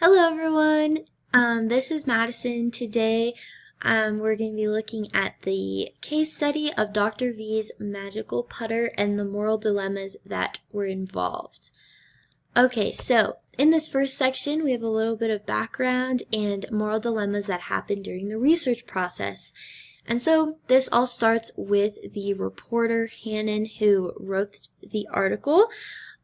Hello everyone, this is Madison. Today we're going to be looking at the case study of Dr. V's magical putter and the moral dilemmas that were involved. Okay, so in this first section we have a little bit of background and moral dilemmas that happened during the research process. And so this all starts with the reporter Hannon who wrote the article,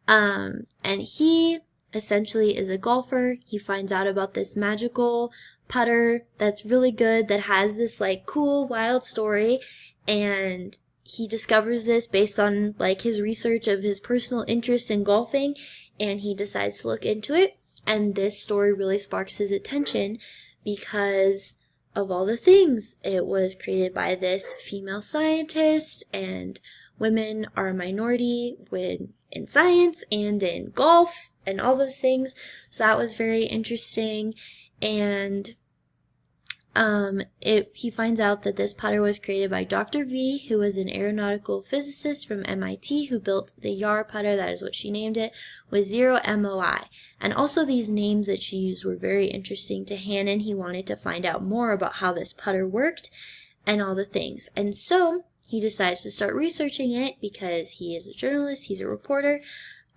and he essentially is a golfer. He finds out about this magical putter that's really good, that has this like cool wild story, and he discovers this based on like his research of his personal interest in golfing, and he decides to look into it. And this story really sparks his attention because of all the things. It was created by this female scientist, and women are a minority in science and in golf and all those things. So that was very interesting. And he finds out that this putter was created by Dr. V, who was an aeronautical physicist from MIT who built the Yar putter, that is what she named it, with 0 MOI. And also these names that she used were very interesting to Hannon. He wanted to find out more about how this putter worked and all the things. And so he decides to start researching it because he is a journalist, he's a reporter.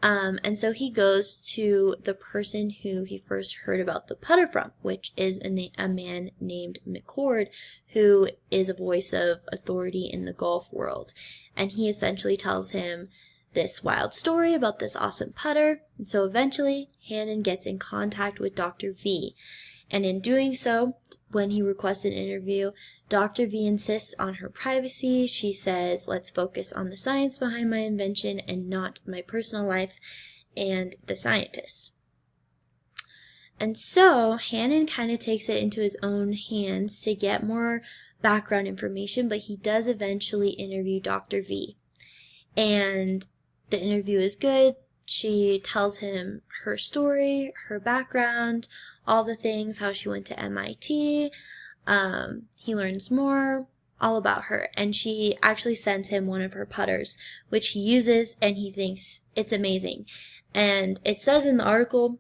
And so he goes to the person who he first heard about the putter from, which is a man named McCord, who is a voice of authority in the golf world. And he essentially tells him this wild story about this awesome putter. And so eventually, Hannon gets in contact with Dr. V. And in doing so, when he requests an interview, Dr. V insists on her privacy. She says, let's focus on the science behind my invention and not my personal life and the scientist. And so Hannon kind of takes it into his own hands to get more background information, but he does eventually interview Dr. V. And the interview is good. She tells him her story, her background, all the things, how she went to MIT. He learns more, all about her. And she actually sends him one of her putters, which he uses, and he thinks it's amazing. And it says in the article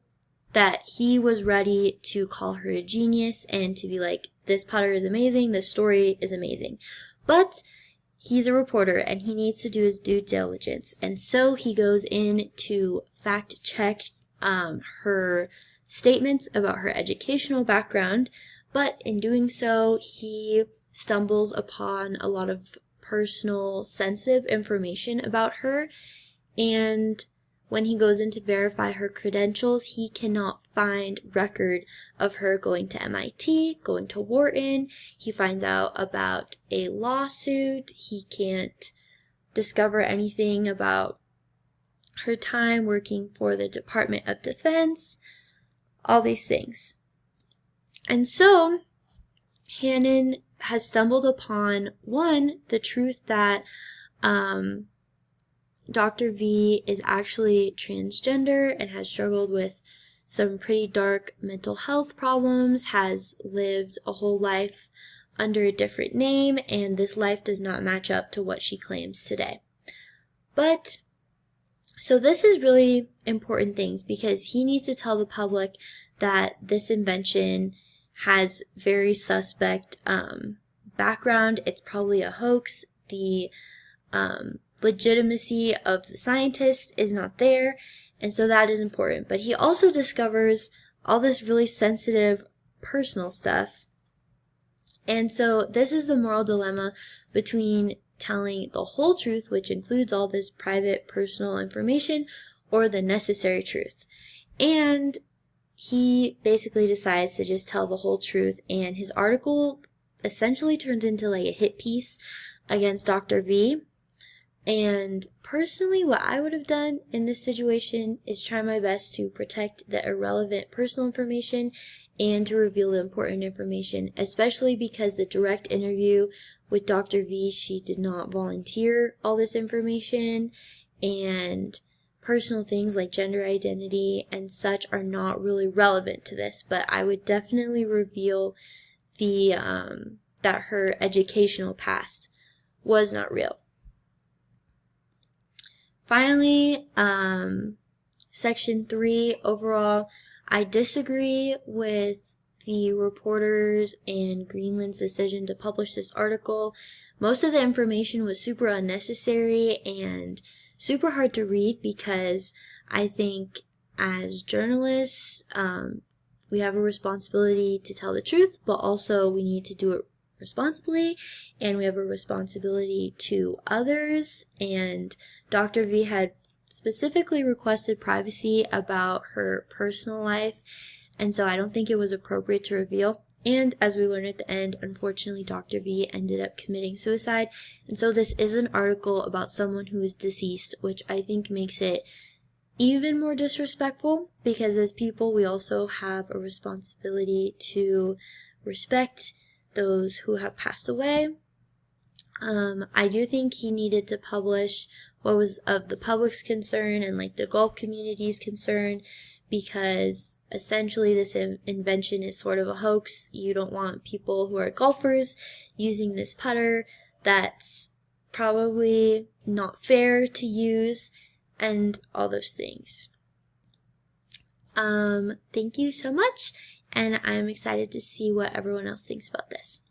that he was ready to call her a genius and to be like, this putter is amazing, this story is amazing. But he's a reporter and he needs to do his due diligence. And so he goes in to fact check her statements about her educational background. But in doing so, he stumbles upon a lot of personal, sensitive information about her. And when he goes in to verify her credentials, he cannot find record of her going to MIT, going to Wharton. He finds out about a lawsuit. He can't discover anything about her time working for the Department of Defense, all these things. And so Hannon has stumbled upon, one, the truth that Dr. V is actually transgender and has struggled with some pretty dark mental health problems, has lived a whole life under a different name, and this life does not match up to what she claims today. But, so this is really important things because he needs to tell the public that this invention has very suspect background. It's probably a hoax. The legitimacy of the scientist is not there, and so that is important. But he also discovers all this really sensitive personal stuff. And so this is the moral dilemma between telling the whole truth, which includes all this private personal information, or the necessary truth. And he basically decides to just tell the whole truth, and his article essentially turns into like a hit piece against Dr. V. And personally, what I would have done in this situation is try my best to protect the irrelevant personal information and to reveal the important information, especially because the direct interview with Dr. V, she did not volunteer all this information, and personal things like gender identity and such are not really relevant to this. But I would definitely reveal the that her educational past was not real. Finally, section 3, overall, I disagree with the reporters and Greenland's decision to publish this article. Most of the information was super unnecessary and super hard to read because I think as journalists, we have a responsibility to tell the truth, but also we need to do it responsibly, and we have a responsibility to others. And Dr. V had specifically requested privacy about her personal life, and so I don't think it was appropriate to reveal. And as we learn at the end, unfortunately, Dr. V ended up committing suicide. And so this is an article about someone who is deceased, which I think makes it even more disrespectful, because as people, we also have a responsibility to respect those who have passed away. I do think he needed to publish what was of the public's concern and like the golf community's concern, because essentially this invention is sort of a hoax. You don't want people who are golfers using this putter that's probably not fair to use, and all those things. Thank you so much, and I'm excited to see what everyone else thinks about this.